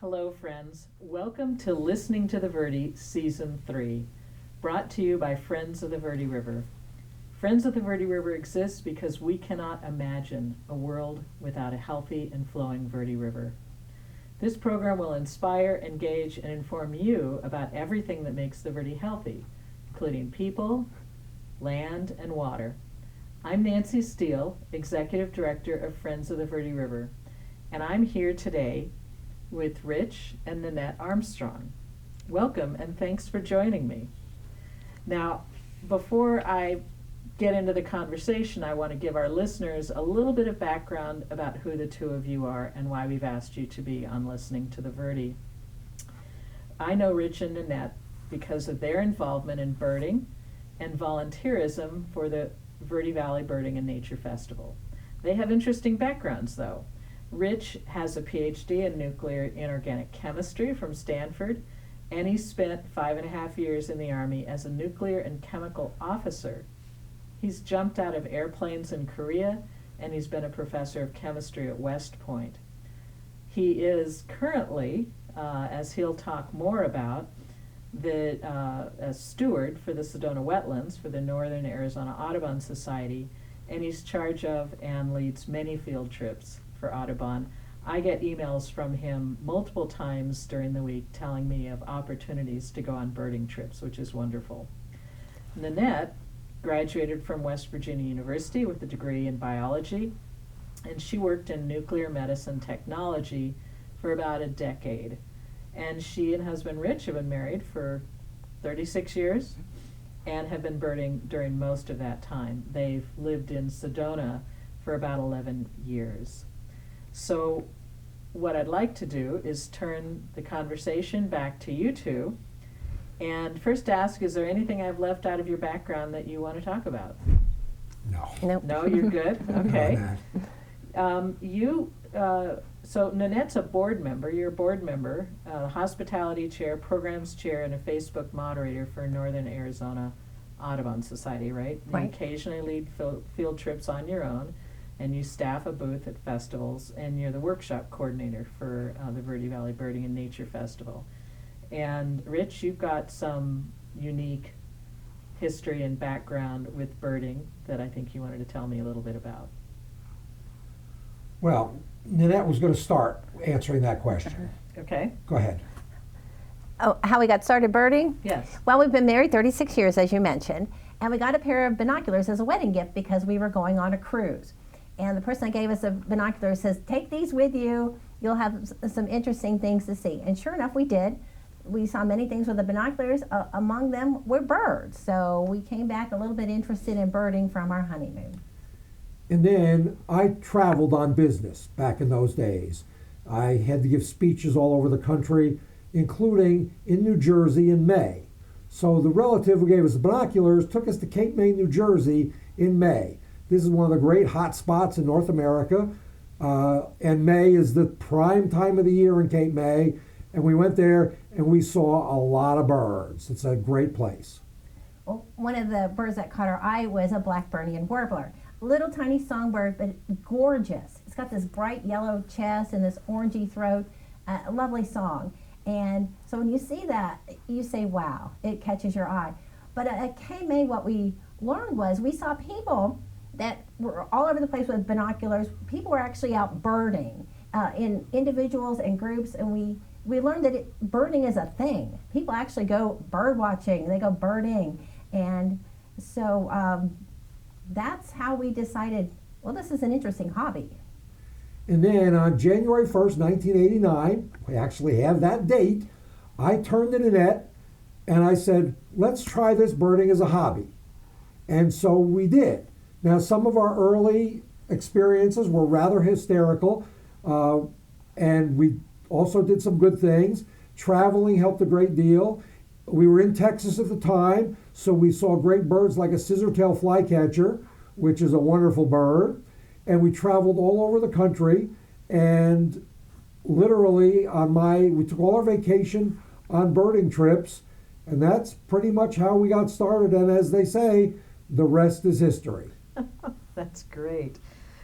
Hello, friends. Welcome to Listening to the Verde Season 3, brought to you by Friends of the Verde River. Friends of the Verde River exists because we cannot imagine a world without a healthy and flowing Verde River. This program will inspire, engage, and inform you about everything that makes the Verde healthy, including people, land, and water. I'm Nancy Steele, Executive Director of Friends of the Verde River, and I'm here today with Rich and Nanette Armstrong. Welcome and thanks for joining me. Now, before I get into the conversation, I want to give our listeners a little bit of background about who the two of you are and why we've asked you to be on Listening to the Verde. I know Rich and Nanette because of their involvement in birding and volunteerism for the Verde Valley Birding and Nature Festival. They have interesting backgrounds, though. Rich has a PhD in nuclear inorganic chemistry from Stanford, and he spent 5.5 years in the Army as a nuclear and chemical officer. He's jumped out of airplanes in Korea, and he's been a professor of chemistry at West Point. He is currently, as he'll talk more about, a steward for the Sedona Wetlands for the Northern Arizona Audubon Society, and he's charge of and leads many field trips for Audubon. I get emails from him multiple times during the week telling me of opportunities to go on birding trips, which is wonderful. Nanette graduated from West Virginia University with a degree in biology, and she worked in nuclear medicine technology for about a decade. And she and husband Rich have been married for 36 years and have been birding during most of that time. They've lived in Sedona for about 11 years. So what I'd like to do is turn the conversation back to you two, and first ask, is there anything I've left out of your background that you want to talk about? No. Nope. No, you're good? Okay. So Nanette's a board member. You're a board member, hospitality chair, programs chair, and a Facebook moderator for Northern Arizona Audubon Society, right? You Right. occasionally lead field trips on your own, and you staff a booth at festivals, and you're the workshop coordinator for the Verde Valley Birding and Nature Festival. And Rich, you've got some unique history and background with birding that I think you wanted to tell me a little bit about. Well, Nanette was going to start answering that question. Okay? Go ahead. Oh, how we got started birding? Yes. Well, we've been married 36 years, as you mentioned, and we got a pair of binoculars as a wedding gift because we were going on a cruise. And the person that gave us the binoculars says, take these with you, you'll have some interesting things to see. And sure enough, we did. We saw many things with the binoculars. Among them were birds. So we came back a little bit interested in birding from our honeymoon. And then I traveled on business back in those days. I had to give speeches all over the country, including in New Jersey in May. So the relative who gave us the binoculars took us to Cape May, New Jersey in May. This is one of the great hot spots in North America, and May is the prime time of the year in Cape May, and we went there and we saw a lot of birds. It's a great place. Well, one of the birds that caught our eye was a Blackburnian warbler. Little tiny songbird, but gorgeous. It's got this bright yellow chest and this orangey throat, a lovely song. And so when you see that, you say, wow, it catches your eye. But at Cape May, what we learned was we saw people that were all over the place with binoculars. People were actually out birding in individuals and groups, and we learned that birding is a thing. People actually go bird watching, they go birding. And so that's how we decided, well, this is an interesting hobby. And then on January 1st, 1989, we actually have that date, I turned to Nanette and I said, let's try this birding as a hobby. And so we did. Now, some of our early experiences were rather hysterical, and we also did some good things. Traveling helped a great deal. We were in Texas at the time, so we saw great birds like a scissor-tail flycatcher, which is a wonderful bird. And we traveled all over the country, and literally we took all our vacation on birding trips. And that's pretty much how we got started. And as they say, the rest is history. That's great.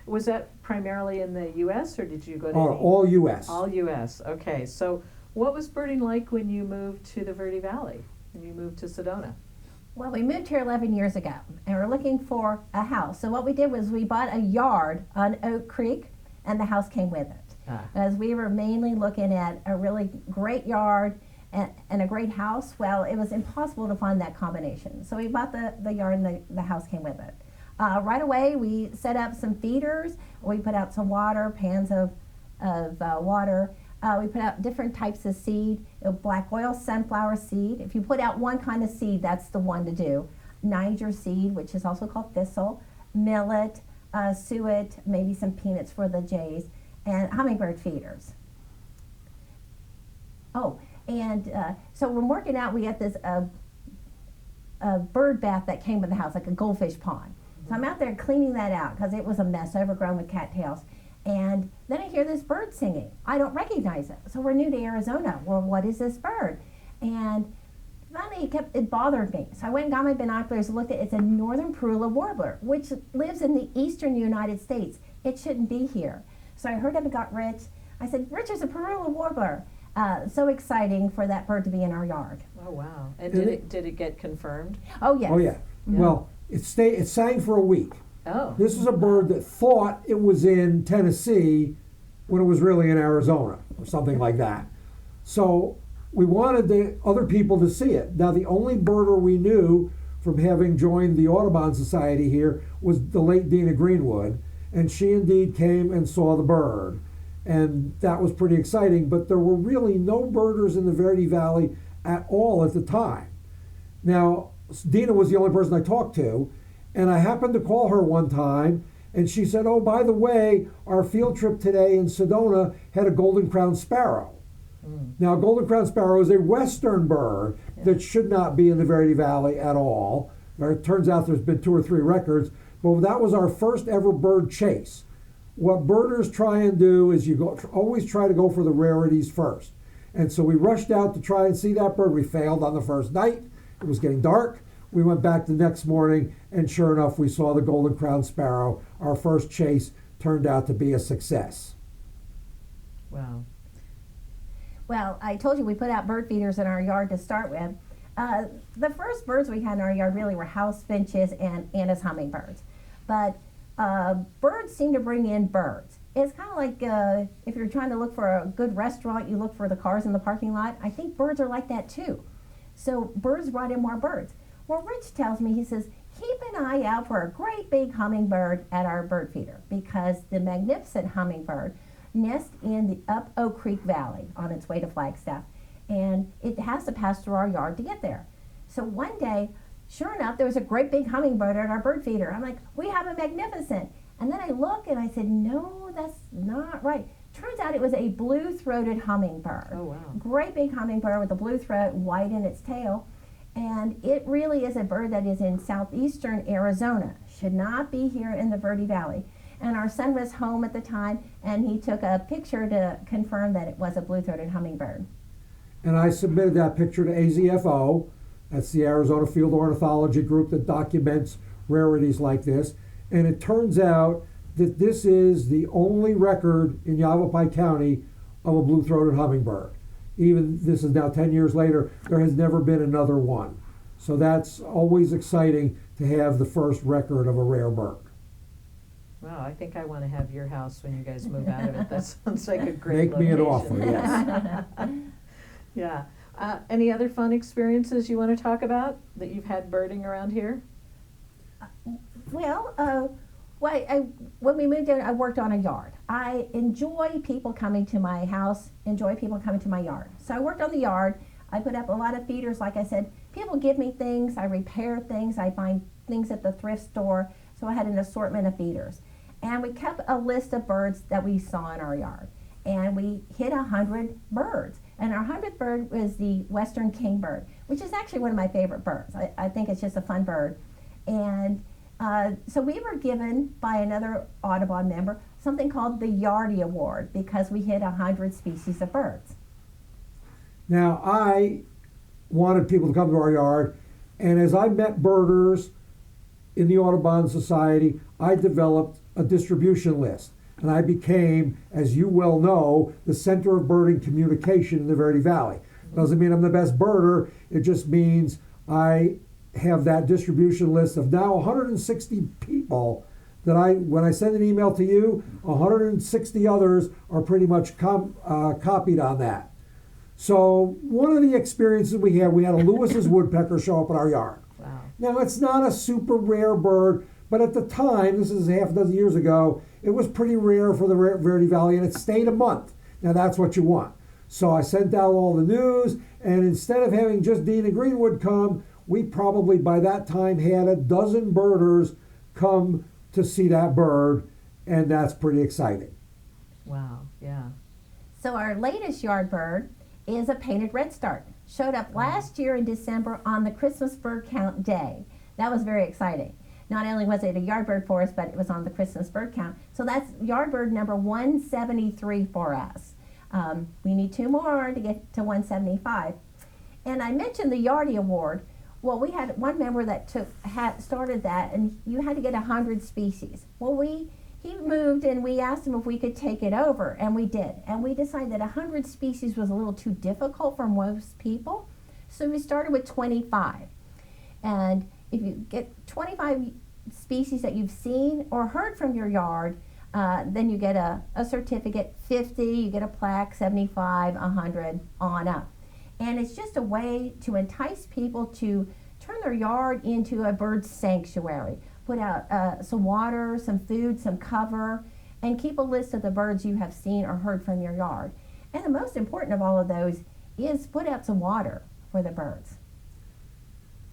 Was that primarily in the U.S. or did you go to All U.S. All U.S. Okay. So what was birding like when you moved to the Verde Valley, when you moved to Sedona? Well, we moved here 11 years ago, and we're looking for a house. So what we did was we bought a yard on Oak Creek, and the house came with it. As we were mainly looking at a really great yard and a great house, well, it was impossible to find that combination. So we bought the yard, and the house came with it. Right away, we set up some feeders. We put out some water, pans of water. We put out different types of seed, black oil sunflower seed. If you put out one kind of seed, that's the one to do. Niger seed, which is also called thistle, millet, suet, maybe some peanuts for the jays, and hummingbird feeders. Oh, and so when working out, we had this a bird bath that came with the house, like a goldfish pond. So I'm out there cleaning that out because it was a mess, overgrown with cattails. And then I hear this bird singing. I don't recognize it. So we're new to Arizona. Well, what is this bird? And finally it bothered me. So I went and got my binoculars and looked at it. It's a northern Parula warbler, which lives in the eastern United States. It shouldn't be here. So I heard him and got Rich. I said, Rich is a Parula warbler. So exciting for that bird to be in our yard. Oh, wow. And did it get confirmed? Oh, yes. Oh, yeah. Well, it sang for a week. Oh. This is a bird that thought it was in Tennessee when it was really in Arizona or something like that. So we wanted the other people to see it. Now, the only birder we knew from having joined the Audubon Society here was the late Dina Greenwood, and she indeed came and saw the bird. And that was pretty exciting, but there were really no birders in the Verde Valley at all at the time. Now, Dina was the only person I talked to, and I happened to call her one time, and she said, oh, by the way, our field trip today in Sedona had a golden-crowned sparrow. Now, a golden-crowned sparrow is a western bird that should not be in the Verde Valley at all. It turns out there's been 2 or 3 records, but that was our first ever bird chase. What birders try and do is always try to go for the rarities first. And so we rushed out to try and see that bird. We failed on the first night. It was getting dark. We went back the next morning, and sure enough, we saw the golden-crowned sparrow. Our first chase turned out to be a success. Wow. Well, I told you we put out bird feeders in our yard to start with. The first birds we had in our yard really were house finches and Anna's hummingbirds. But birds seem to bring in birds. It's kind of like if you're trying to look for a good restaurant, you look for the cars in the parking lot. I think birds are like that too. So birds brought in more birds. Well, Rich tells me, he says, keep an eye out for a great big hummingbird at our bird feeder because the magnificent hummingbird nests in the up Oak Creek Valley on its way to Flagstaff, and it has to pass through our yard to get there. So one day, sure enough, there was a great big hummingbird at our bird feeder. I'm like, we have a magnificent. And then I look and I said, no, that's not right. Turns out it was a blue-throated hummingbird. Oh, wow. Great big hummingbird with a blue throat, white in its tail. And it really is a bird that is in southeastern Arizona. Should not be here in the Verde Valley. And our son was home at the time, and he took a picture to confirm that it was a blue-throated hummingbird. And I submitted that picture to AZFO. That's the Arizona Field Ornithology Group that documents rarities like this. And it turns out that this is the only record in Yavapai County of a blue-throated hummingbird. Even this is now 10 years later, there has never been another one. So that's always exciting to have the first record of a rare bird. Wow, I think I want to have your house when you guys move out of it. That sounds like a great Make me an location. offer, yes. Yeah. Any other fun experiences you want to talk about that you've had birding around here? Well, when we moved in, I worked on a yard. I enjoy people coming to my house, enjoy people coming to my yard. So I worked on the yard. I put up a lot of feeders, like I said. People give me things, I repair things, I find things at the thrift store. So I had an assortment of feeders. And we kept a list of birds that we saw in our yard. And we hit 100 birds. And our 100th bird was the western kingbird, which is actually one of my favorite birds. I think it's just a fun bird. And so we were given by another Audubon member something called the Yardie Award because we hit 100 species of birds. Now, I wanted people to come to our yard. And as I met birders in the Audubon Society, I developed a distribution list. And I became, as you well know, the center of birding communication in the Verde Valley. Doesn't mean I'm the best birder, it just means I have that distribution list of now 160 people that when I send an email to you, 160 others are pretty much copied on that. So one of the experiences we had a Lewis's woodpecker show up in our yard. Wow. Now it's not a super rare bird, but at the time, this is half a dozen years ago, it was pretty rare for the Verde Valley, and it stayed a month. Now that's what you want. So I sent out all the news, and instead of having just Dina Greenwood come, we probably by that time had a dozen birders come to see that bird, and that's pretty exciting. Wow, yeah. So our latest yard bird is a painted redstart. Showed up last year in December on the Christmas bird count day. That was very exciting. Not only was it a yard bird for us, but it was on the Christmas bird count. So that's yard bird number 173 for us. We need 2 more to get to 175. And I mentioned the Yardie Award. Well, we had one member that started that, and you had to get 100 species. Well, he moved, and we asked him if we could take it over, and we did. And we decided that 100 species was a little too difficult for most people, so we started with 25. And if you get 25 species that you've seen or heard from your yard, then you get a certificate. 50, you get a plaque. 75, 100, on up. And it's just a way to entice people to turn their yard into a bird sanctuary. Put out some water, some food, some cover, and keep a list of the birds you have seen or heard from your yard. And the most important of all of those is put out some water for the birds.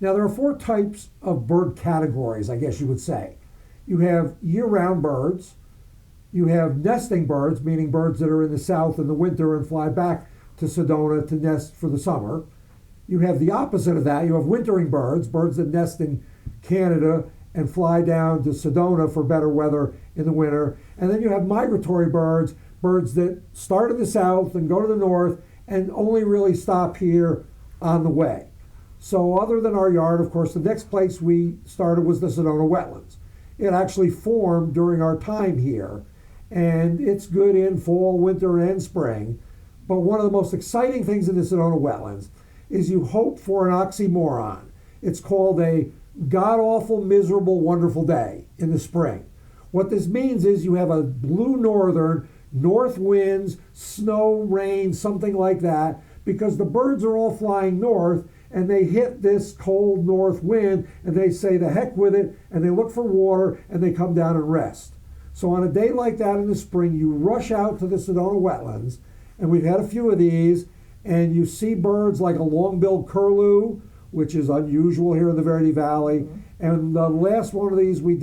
Now there are 4 types of bird categories, I guess you would say. You have year-round birds, you have nesting birds, meaning birds that are in the south in the winter and fly back to Sedona to nest for the summer. You have the opposite of that. You have wintering birds, birds that nest in Canada and fly down to Sedona for better weather in the winter. And then you have migratory birds, birds that start in the south and go to the north and only really stop here on the way. So other than our yard, of course, the next place we started was the Sedona Wetlands. It actually formed during our time here, and it's good in fall, winter, and spring. But one of the most exciting things in the Sedona Wetlands is you hope for an oxymoron. It's called a god-awful, miserable, wonderful day in the spring. What this means is you have a blue north winds, snow, rain, something like that, because the birds are all flying north, and they hit this cold north wind, and they say the heck with it, and they look for water, and they come down and rest. So on a day like that in the spring, you rush out to the Sedona Wetlands, and we've had a few of these, and you see birds like a long-billed curlew, which is unusual here in the Verde Valley. Mm-hmm. And the last one of these we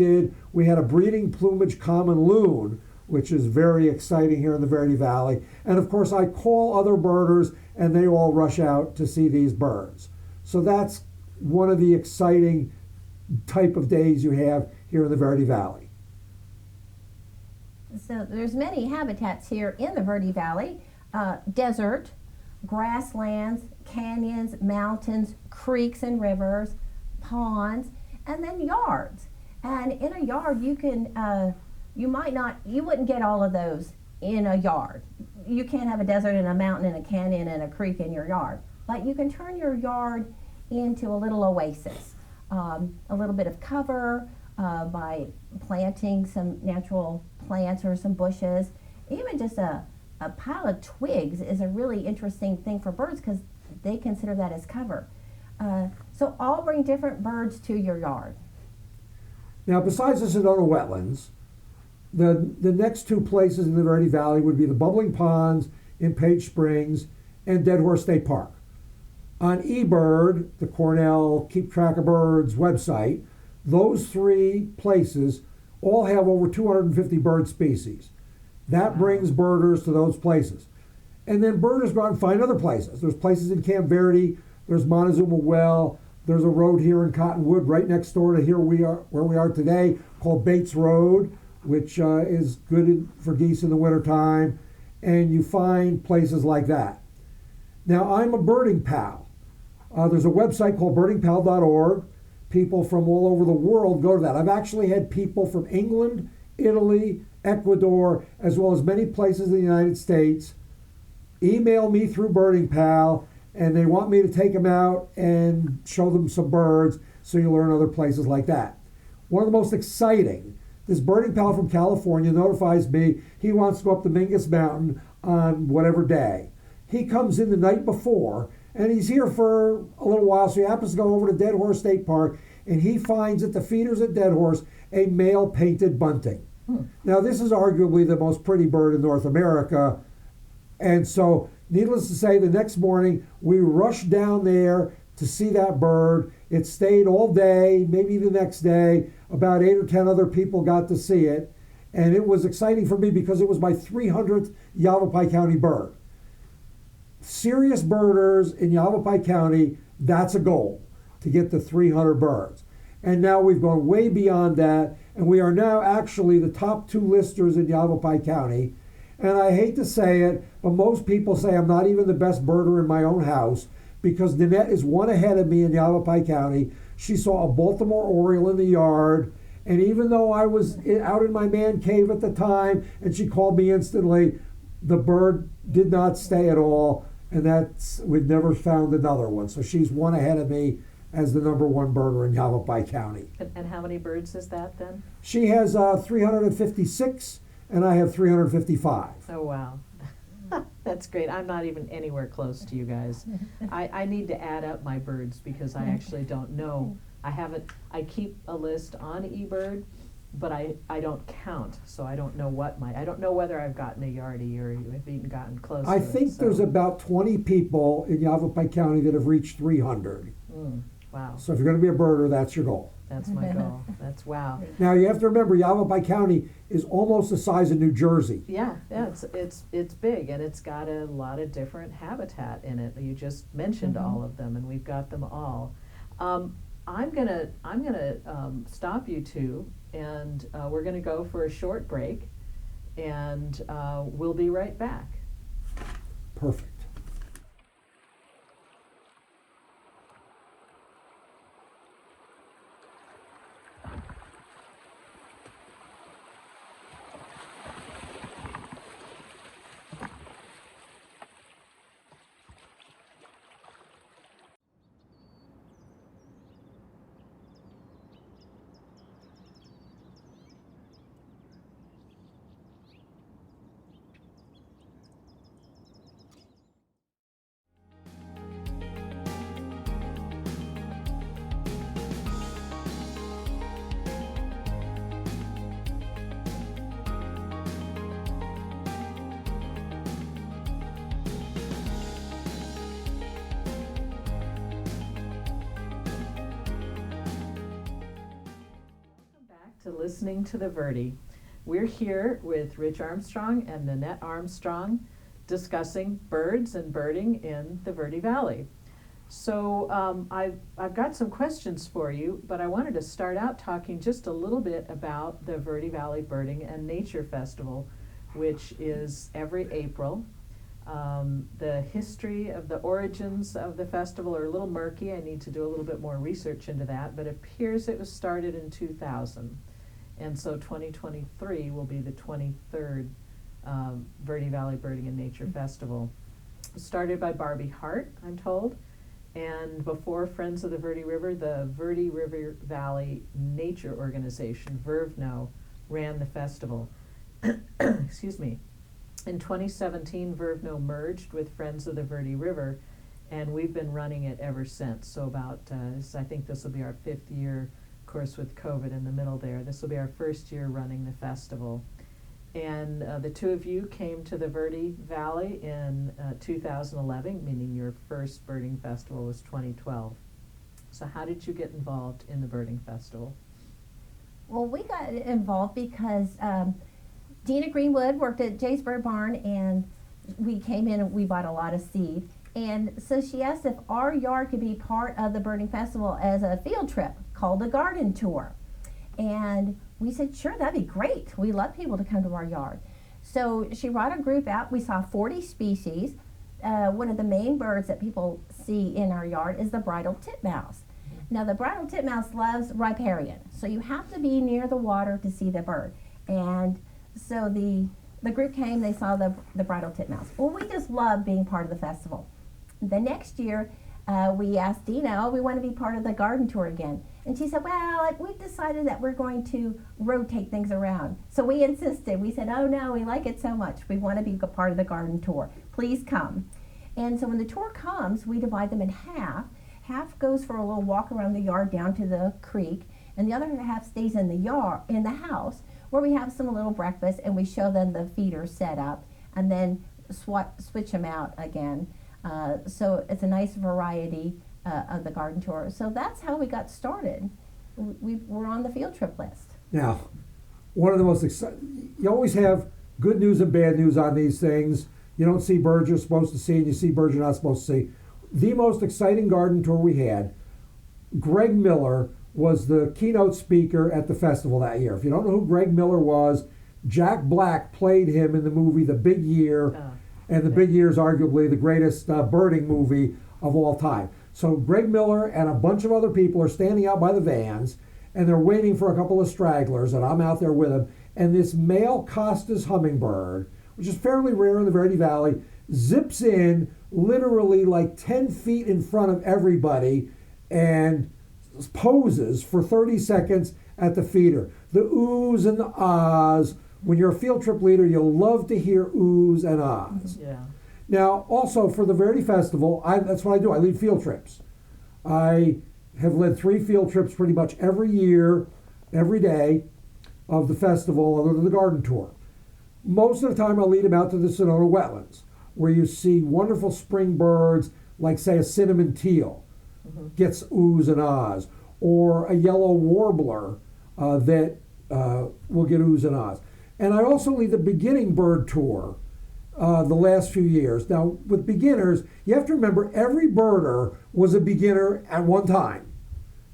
had a breeding plumage common loon, which is very exciting here in the Verde Valley. And of course, I call other birders, and they all rush out to see these birds. So that's one of the exciting type of days you have here in the Verde Valley. So there's many habitats here in the Verde Valley. Desert, grasslands, canyons, mountains, creeks and rivers, ponds, and then yards. And in a yard, you wouldn't get all of those in a yard. You can't have a desert and a mountain and a canyon and a creek in your yard. But you can turn your yard into a little oasis. A little bit of cover by planting some natural plants or some bushes. Even just a pile of twigs is a really interesting thing for birds because they consider that as cover. So all bring different birds to your yard. Now, besides the Sedona Wetlands, the next 2 places in the Verde Valley would be the Bubbling Ponds in Page Springs and Dead Horse State Park. On eBird, the Cornell Keep Track of Birds website, those 3 places all have over 250 bird species. That brings birders to those places. And then birders go out and find other places. There's places in Camp Verde, there's Montezuma Well, there's a road here in Cottonwood right next door to where we are today called Bates Road, which is good for geese in the wintertime. And you find places like that. Now, I'm a birding pal. There's a website called birdingpal.org. People from all over the world go to that. I've actually had people from England, Italy, Ecuador, as well as many places in the United States email me through Birding Pal, and they want me to take them out and show them some birds so you learn other places like that. One of the most exciting, this Birding Pal from California notifies me he wants to go up the Mingus Mountain on whatever day. He comes in the night before, and he's here for a little while, so he happens to go over to Dead Horse State Park, and he finds at the feeders at Dead Horse a male painted bunting. Now, this is arguably the most pretty bird in North America, and so, needless to say, the next morning we rushed down there to see that bird. It stayed all day, maybe the next day. About 8 or 10 other people got to see it, and it was exciting for me because it was my 300th Yavapai County bird. Serious birders in Yavapai County, that's a goal, to get to 300 birds. And now we've gone way beyond that, and we are now actually the top 2 listers in Yavapai County. And I hate to say it, but most people say I'm not even the best birder in my own house because Nanette is one ahead of me in Yavapai County. She saw a Baltimore Oriole in the yard, and even though I was out in my man cave at the time and she called me instantly, the bird did not stay at all, and we've never found another one. So she's one ahead of me as the number 1 birder in Yavapai County. And how many birds is that then? She has 356, and I have 355. Oh, wow. That's great. I'm not even anywhere close to you guys. I need to add up my birds because I actually don't know. I keep a list on eBird, but I don't count, so I don't know I don't know whether I've gotten a yardie or have even gotten close to I it. think there's about 20 people in Yavapai County that have reached 300. Wow, So if you're going to be a birder, that's your goal. that's my goal. That's wow. Now you have to remember Yavapai County is almost the size of New Jersey. Yeah, it's big, and it's got a lot of different habitat in it. You just mentioned all of them, and we've got them all. I'm gonna stop you two, and we're gonna go for a short break, and we'll be right back. Perfect. To Listening to the Verde. We're here with Rich Armstrong and Nanette Armstrong discussing birds and birding in the Verde Valley. So I've got some questions for you, but I wanted to start out talking just a little bit about the Verde Valley Birding and Nature Festival, which is every April. The history of the origins of the festival are a little murky. I need to do a little bit more research into that, but it appears it was started in 2000. And so 2023 will be the 23rd Verde Valley Birding and Nature Festival. Started by Barbie Hart, I'm told, and before Friends of the Verde River, the Verde River Valley Nature Organization, VRVNO, ran the festival. Excuse me. In 2017, VRVNO merged with Friends of the Verde River, and we've been running it ever since. So about, I think this will be our 5th year. Of course, with COVID in the middle there. This will be our 1st year running the festival. And the two of you came to the Verde Valley in 2011, meaning your first birding festival was 2012. So how did you get involved in the birding festival? Well, we got involved because Dina Greenwood worked at Jay's Bird Barn, and we came in and we bought a lot of seed. And so she asked if our yard could be part of the birding festival as a field trip called a garden tour. And we said, sure, that'd be great. We love people to come to our yard. So she brought a group out. We saw 40 species. one of the main birds that people see in our yard is the bridled titmouse. Now the bridled titmouse loves riparian, so you have to be near the water to see the bird. And so the group came, they saw the bridled titmouse. Well, we just love being part of the festival. The next year, we asked Dina, oh, we want to be part of the garden tour again. And she said, well, we've decided that we're going to rotate things around. So we insisted. We said, oh no, we like it so much. We want to be a part of the garden tour. Please come. And so when the tour comes, we divide them in half. Half goes for a little walk around the yard down to the creek, and the other half stays in the house, where we have some little breakfast and we show them the feeder set up, and then switch them out again. So it's a nice variety of the garden tour. So that's how we got started. We're on the field trip list. Now, one of the most exciting, you always have good news and bad news on these things. You don't see birds you're supposed to see, and you see birds you're not supposed to see. The most exciting garden tour we had, Greg Miller was the keynote speaker at the festival that year. If you don't know who Greg Miller was, Jack Black played him in the movie The Big Year, and The Big Year is arguably the greatest birding movie of all time. So Greg Miller and a bunch of other people are standing out by the vans, and they're waiting for a couple of stragglers, and I'm out there with them, and this male Costas hummingbird, which is fairly rare in the Verde Valley, zips in literally like 10 feet in front of everybody and poses for 30 seconds at the feeder. The oohs and the ahs. When you're a field trip leader, you'll love to hear oohs and ahs. Yeah. Now, also for the Verde Festival, that's what I do. I lead field trips. I have led 3 field trips pretty much every year, every day of the festival, other than the garden tour. Most of the time, I lead them out to the Sonoma wetlands, where you see wonderful spring birds, like say a cinnamon teal, gets oohs and ahs, or a yellow warbler that will get oohs and ahs. And I also lead the beginning bird tour the last few years. Now, with beginners, you have to remember every birder was a beginner at one time.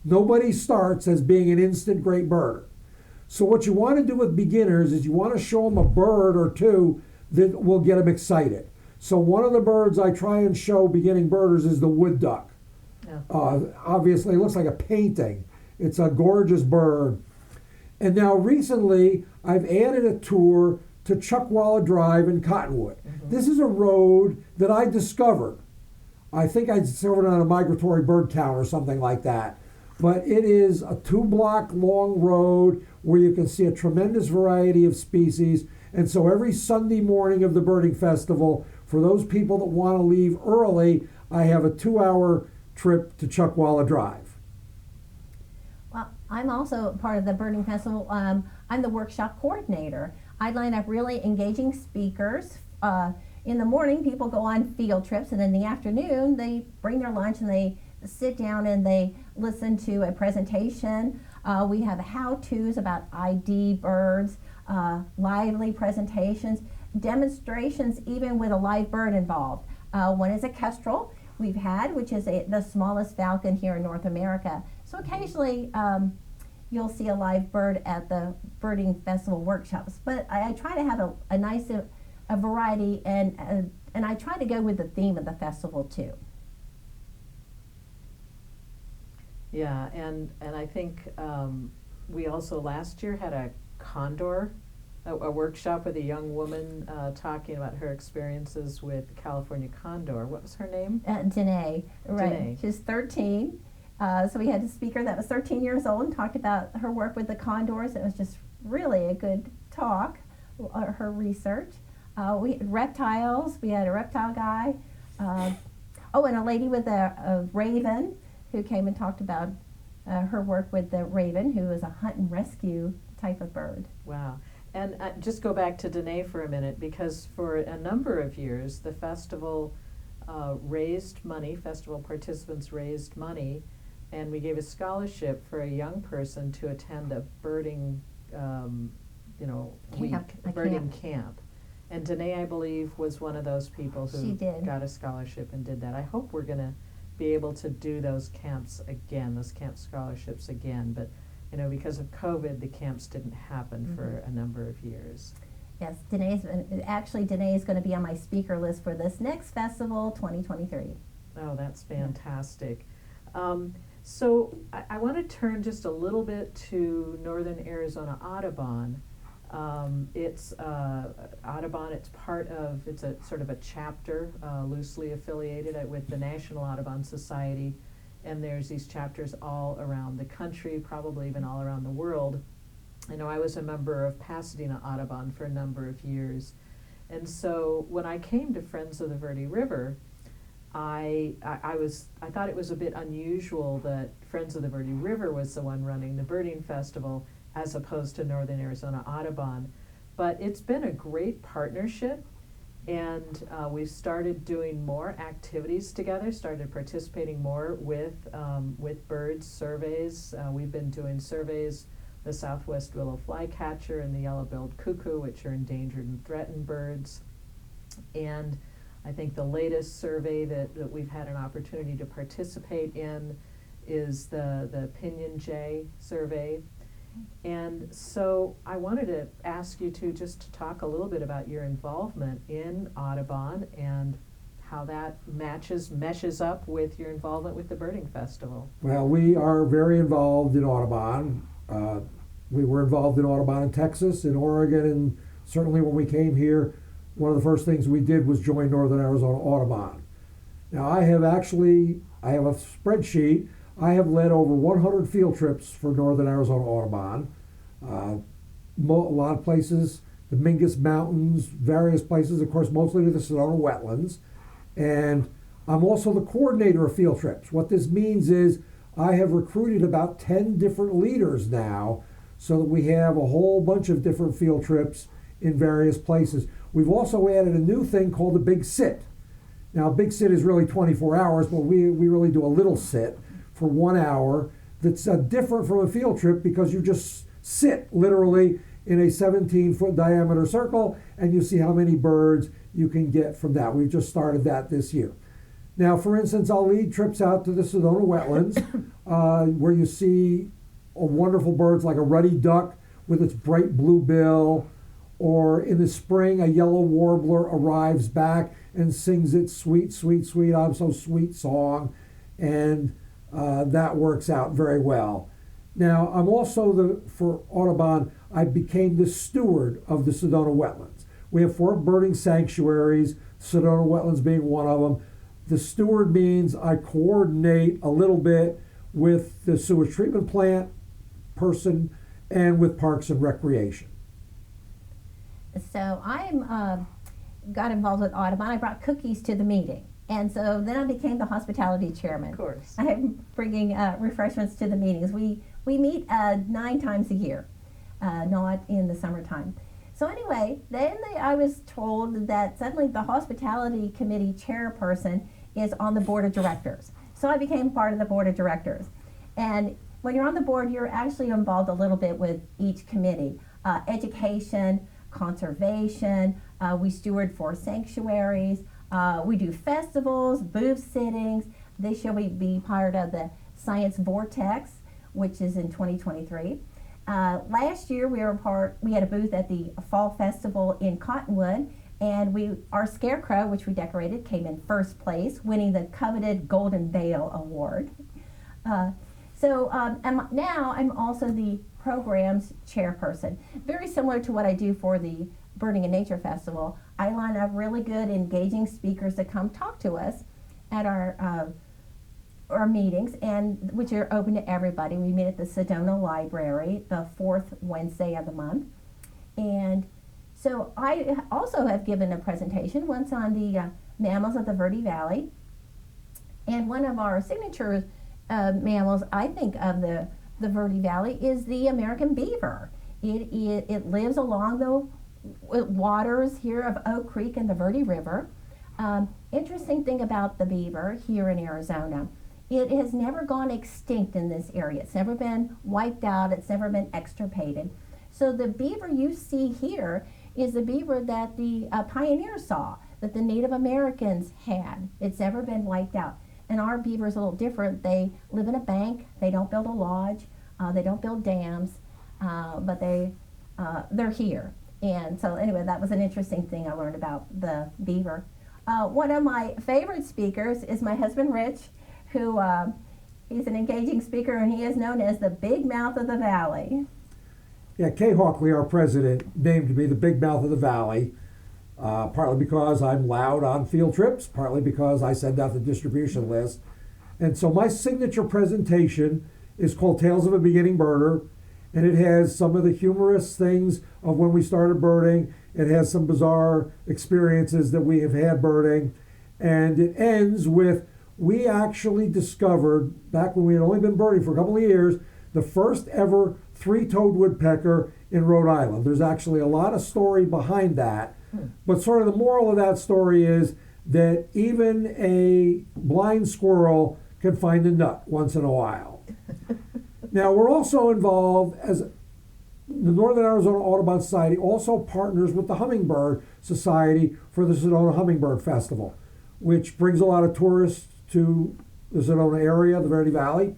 Nobody starts as being an instant great birder. So what you want to do with beginners is you want to show them a bird or two that will get them excited. So one of the birds I try and show beginning birders is the wood duck. Yeah. Obviously, it looks like a painting. It's a gorgeous bird. And now recently, I've added a tour to Chuckwalla Drive in Cottonwood. This is a road that I discovered. I think I discovered it on a migratory bird count or something like that. But it is a 2-block long road where you can see a tremendous variety of species. And so every Sunday morning of the birding festival, for those people that want to leave early, I have a 2-hour trip to Chuckwalla Drive. Well, I'm also part of the birding festival. I'm the workshop coordinator. I line up really engaging speakers. In the morning, people go on field trips, and in the afternoon, they bring their lunch and they sit down and they listen to a presentation. We have how-tos about ID birds, lively presentations, demonstrations even with a live bird involved. One is a kestrel we've had, which is the smallest falcon here in North America. So occasionally you'll see a live bird at the birding festival workshops. But I try to have a nice a variety, and I try to go with the theme of the festival too. Yeah, and I think we also last year had a condor, a workshop with a young woman talking about her experiences with California condor. What was her name? Danae, right. Danae. She's 13. So we had a speaker that was 13 years old and talked about her work with the condors. It was just really a good talk, her research. We had reptiles. We had a reptile guy. And a lady with a raven who came and talked about her work with the raven, who is a hunt and rescue type of bird. Wow. And just go back to Danae for a minute, because for a number of years, the festival raised money, festival participants raised money, and we gave a scholarship for a young person to attend a birding, birding camp. And Danae, I believe, was one of those people who got a scholarship and did that. I hope we're going to be able to do those camps again, those camp scholarships again. But, because of COVID, the camps didn't happen for a number of years. Yes, Danae is going to be on my speaker list for this next festival, 2023. Oh, that's fantastic. So I want to turn just a little bit to Northern Arizona Audubon. It's Audubon. It's a sort of a chapter loosely affiliated with the National Audubon Society, and there's these chapters all around the country, probably even all around the world. I know I was a member of Pasadena Audubon for a number of years, and so when I came to Friends of the Verde River, I thought it was a bit unusual that Friends of the Verde River was the one running the birding festival as opposed to Northern Arizona Audubon. But it's been a great partnership, and we've started doing more activities together, started participating more with birds surveys. We've been doing surveys, the Southwest Willow Flycatcher and the Yellow-billed Cuckoo, which are endangered and threatened birds. And I think the latest survey that we've had an opportunity to participate in is the Pinyon Jay survey. And so I wanted to ask you to talk a little bit about your involvement in Audubon and how that meshes up with your involvement with the Birding Festival. Well, we are very involved in Audubon. We were involved in Audubon in Texas, in Oregon, and certainly when we came here, one of the first things we did was join Northern Arizona Audubon. Now I have a spreadsheet. I have led over 100 field trips for Northern Arizona Audubon. A lot of places, the Mingus Mountains, various places, of course, mostly to the Sedona wetlands. And I'm also the coordinator of field trips. What this means is I have recruited about 10 different leaders now, so that we have a whole bunch of different field trips in various places. We've also added a new thing called the Big Sit. Now, Big Sit is really 24 hours, but we really do a little sit for 1 hour that's different from a field trip because you just sit literally in a 17-foot diameter circle and you see how many birds you can get from that. We've just started that this year. Now, for instance, I'll lead trips out to the Sedona wetlands where you see wonderful birds like a ruddy duck with its bright blue bill, or in the spring a yellow warbler arrives back and sings its sweet, sweet, sweet, I'm so sweet song, and that works out very well. Now, I'm also for Audubon, I became the steward of the Sedona wetlands. We have 4 birding sanctuaries, Sedona wetlands being one of them. The steward means I coordinate a little bit with the sewage treatment plant person and with Parks and Recreation. So I got involved with Audubon. I brought cookies to the meeting. And so then I became the hospitality chairman. Of course. I'm bringing refreshments to the meetings. We meet 9 times a year, not in the summertime. So anyway, then I was told that suddenly the hospitality committee chairperson is on the board of directors. So I became part of the board of directors. And when you're on the board, you're actually involved a little bit with each committee. Education, conservation, we steward 4 sanctuaries, we do festivals, booth sittings. This year we be part of the Science Vortex, which is in 2023. Last year we had a booth at the Fall Festival in Cottonwood, and our scarecrow, which we decorated, came in first place, winning the coveted Golden Veil Award. And now I'm also the programs chairperson. Very similar to what I do for the Birding and Nature Festival. I line up really good, engaging speakers to come talk to us at our meetings, and which are open to everybody. We meet at the Sedona Library the 4th Wednesday of the month. And so I also have given a presentation once on the mammals of the Verde Valley. And one of our signature mammals, I think, of the Verde Valley is the American beaver. It lives along the waters here of Oak Creek and the Verde River. Interesting thing about the beaver here in Arizona, it has never gone extinct in this area. It's never been wiped out. It's never been extirpated. So the beaver you see here is the beaver that the pioneers saw, that the Native Americans had. It's never been wiped out. And our beaver is a little different. They live in a bank. They don't build a lodge. They don't build dams, but they're here. And so anyway, that was an interesting thing I learned about the beaver. One of my favorite speakers is my husband Rich, who he's an engaging speaker, and he is known as the Big Mouth of the Valley. Yeah, Kay Hawkley, our president, named me the Big Mouth of the Valley, partly because I'm loud on field trips, partly because I send out the distribution list. And so my signature presentation is called Tales of a Beginning Birder, and it has some of the humorous things of when we started birding. It has some bizarre experiences that we have had birding, and it ends with, we actually discovered, back when we had only been birding for a couple of years, the first ever three-toed woodpecker in Rhode Island. There's actually a lot of story behind that, but sort of the moral of that story is that even a blind squirrel can find a nut once in a while. Now, we're also involved, as the Northern Arizona Audubon Society also partners with the Hummingbird Society for the Sedona Hummingbird Festival, which brings a lot of tourists to the Sedona area, the Verde Valley.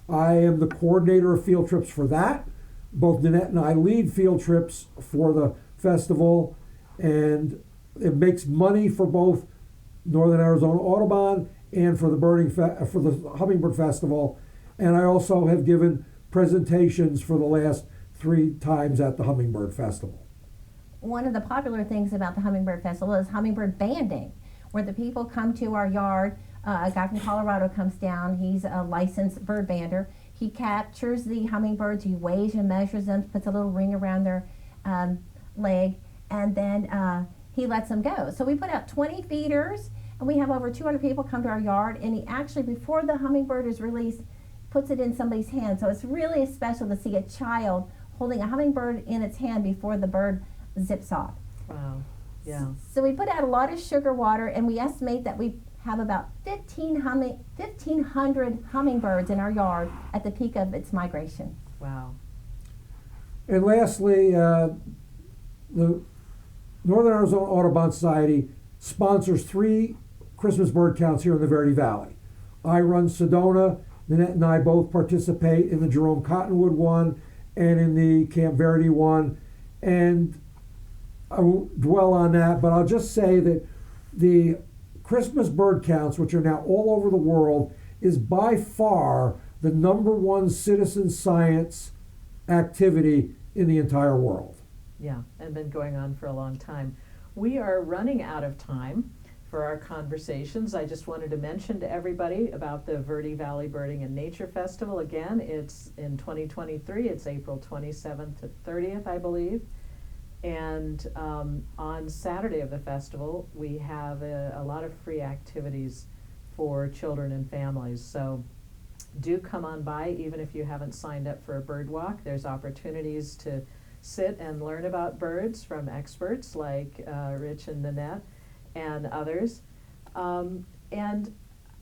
I am the coordinator of field trips for that. Both Nanette and I lead field trips for the festival, and it makes money for both Northern Arizona Audubon and for the for the Hummingbird Festival. And I also have given presentations for the last 3 times at the Hummingbird Festival. One of the popular things about the Hummingbird Festival is hummingbird banding, where the people come to our yard. A guy from Colorado comes down. He's a licensed bird bander. He captures the hummingbirds. He weighs and measures them, puts a little ring around their leg, and then he lets them go. So we put out 20 feeders, and we have over 200 people come to our yard. And he actually, before the hummingbird is released, puts it in somebody's hand. So it's really special to see a child holding a hummingbird in its hand before the bird zips off. Wow. Yeah. So we put out a lot of sugar water, and we estimate that we have about 1,500 hummingbirds in our yard at the peak of its migration. Wow. And lastly, the Northern Arizona Audubon Society sponsors 3 Christmas bird counts here in the Verde Valley. I run Sedona. Nanette and I both participate in the Jerome Cottonwood one and in the Camp Verde one. And I won't dwell on that, but I'll just say that the Christmas bird counts, which are now all over the world, is by far the #1 citizen science activity in the entire world. Yeah, and been going on for a long time. We are running out of time for our conversations. I just wanted to mention to everybody about the Verde Valley Birding and Nature Festival. Again, it's in 2023. It's April 27th to 30th, I believe. And on Saturday of the festival, we have a lot of free activities for children and families. So do come on by, even if you haven't signed up for a bird walk. There's opportunities to sit and learn about birds from experts like Rich and Nanette and others. And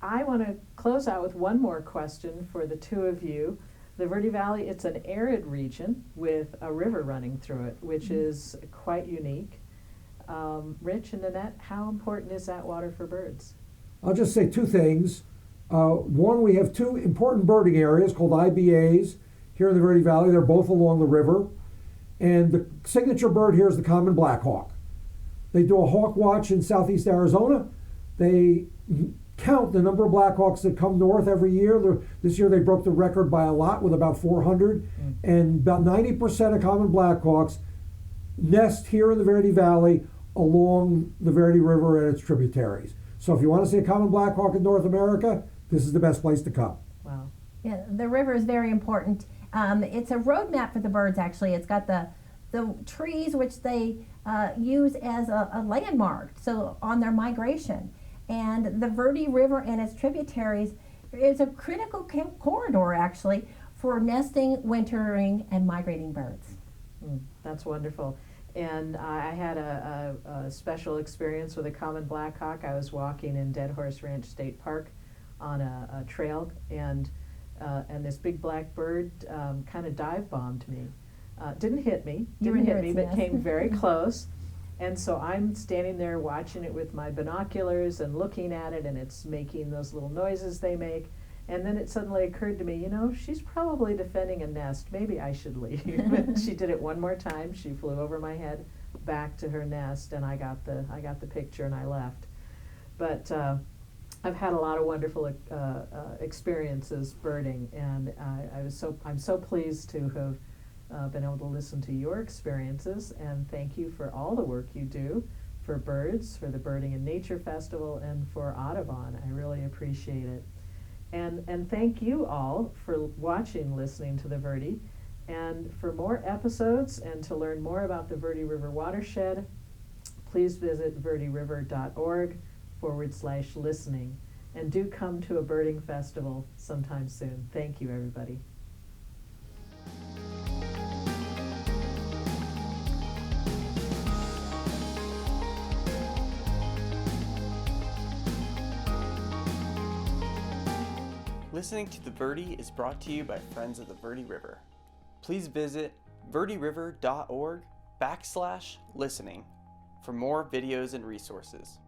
I want to close out with one more question for the two of you. The Verde Valley, it's an arid region with a river running through it, which is quite unique. Rich and Nanette, how important is that water for birds? I'll just say 2 things. One, we have 2 important birding areas called IBAs here in the Verde Valley. They're both along the river. And the signature bird here is the common black hawk. They do a hawk watch in southeast Arizona. They count the number of black hawks that come north every year. This year they broke the record by a lot with about 400. And about 90% of common black hawks nest here in the Verde Valley along the Verde River and its tributaries. So if you want to see a common black hawk in North America, this is the best place to come. Wow. Yeah, the river is very important. It's a roadmap for the birds, actually. It's got the trees, which they use as a landmark, so on their migration. And the Verde River and its tributaries is a critical corridor, actually, for nesting, wintering, and migrating birds. That's wonderful. And I had a special experience with a common black hawk. I was walking in Dead Horse Ranch State Park on a trail, and this big black bird kind of dive bombed me. Didn't hit me, but came very close. And so I'm standing there watching it with my binoculars and looking at it, and it's making those little noises they make. And then it suddenly occurred to me, you know, she's probably defending a nest. Maybe I should leave. And she did it one more time. She flew over my head, back to her nest, and I got the picture and I left. But I've had a lot of wonderful experiences birding, and I'm so pleased to have been able to listen to your experiences, and thank you for all the work you do for birds, for the Birding and Nature Festival, and for Audubon. I really appreciate it. And thank you all for watching, listening to the Verde. And for more episodes and to learn more about the Verde River watershed, please visit verderiver.org/listening. And do come to a birding festival sometime soon. Thank you, everybody. Listening to the Verde is brought to you by Friends of the Verde River. Please visit verderiver.org/listening for more videos and resources.